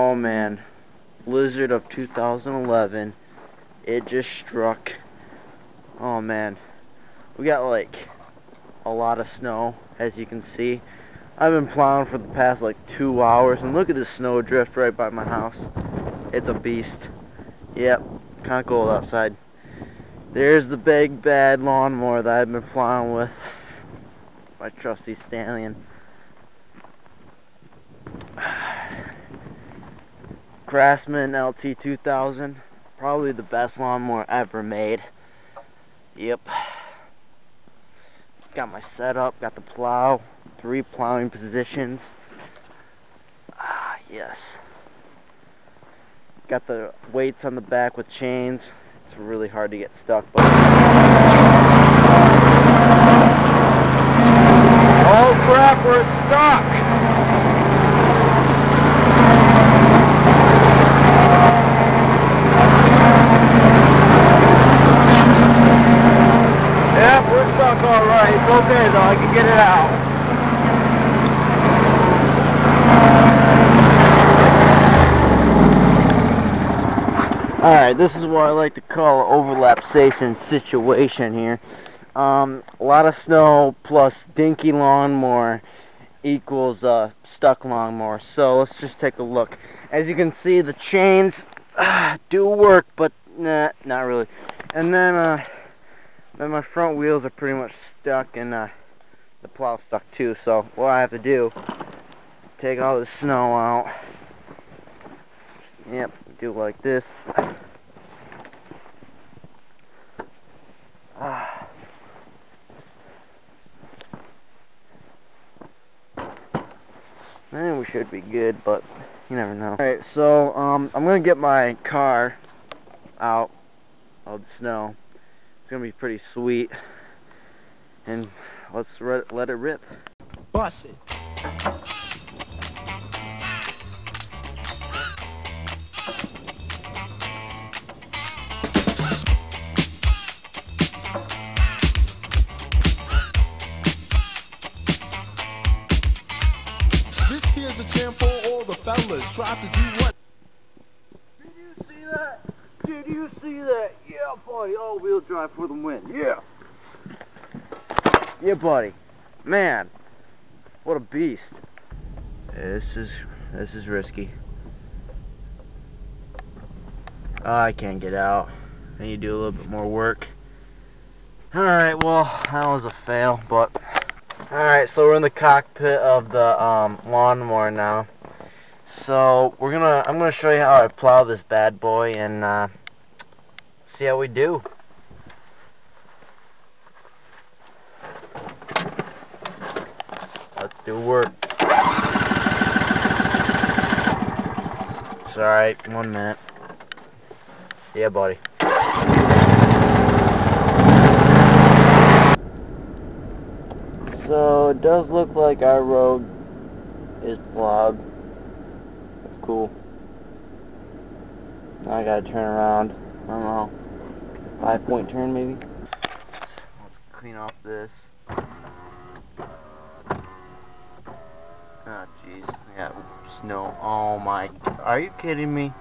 Oh man, blizzard of 2011. It just struck. Oh man, we got like a lot of snow, as you can see. I've been plowing for the past like 2 hours, and look at the snow drift right by my house. It's a beast. Yep, kind of cold outside. There's the big bad lawnmower that I've been plowing with, my trusty Stallion. Craftsman LT 2000, probably the best lawnmower ever made. Yep. Got my setup, got the plow, 3 plowing positions. Yes. Got the weights on the back with chains. It's really hard to get stuck. But oh crap, we're stuck! Yep, we're stuck alright. It's okay though, I can get it out. Alright, this is what I like to call an overlapsation situation here. A lot of snow plus dinky lawnmower equals stuck lawnmower. So let's just take a look. As you can see, the chains do work, but nah, not really. And then my front wheels are pretty much stuck, and the plow's stuck too. So what I have to do, take all the snow out. Yep, do it like this. And we should be good, but you never know. Alright, so I'm gonna get my car out of the snow. It's gonna be pretty sweet, and let's let it rip. Bust it. This here's a jam for all the fellas. Try to do what? Did you see that? Did you see that? Yeah, buddy. All-wheel drive for the win. Yeah. Yeah, buddy. Man, what a beast. This is risky. I can't get out. I need to do a little bit more work. Alright, well, that was a fail, but alright, so we're in the cockpit of the lawnmower now. So I'm gonna show you how I plow this bad boy and see how we do. Let's do work. It's alright, 1 minute. Yeah, buddy. So it does look like our road is plowed. That's cool. Now I gotta turn around. I don't know. 5-point turn maybe? Let's clean off this. Oh jeez. We got snow. Oh my. Are you kidding me?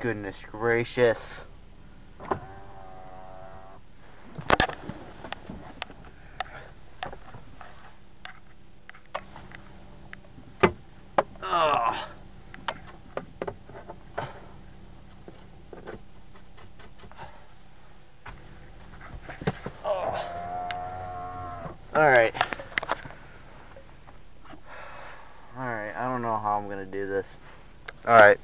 Goodness gracious. Ugh. Alright. Alright, I don't know how I'm gonna do this. Alright.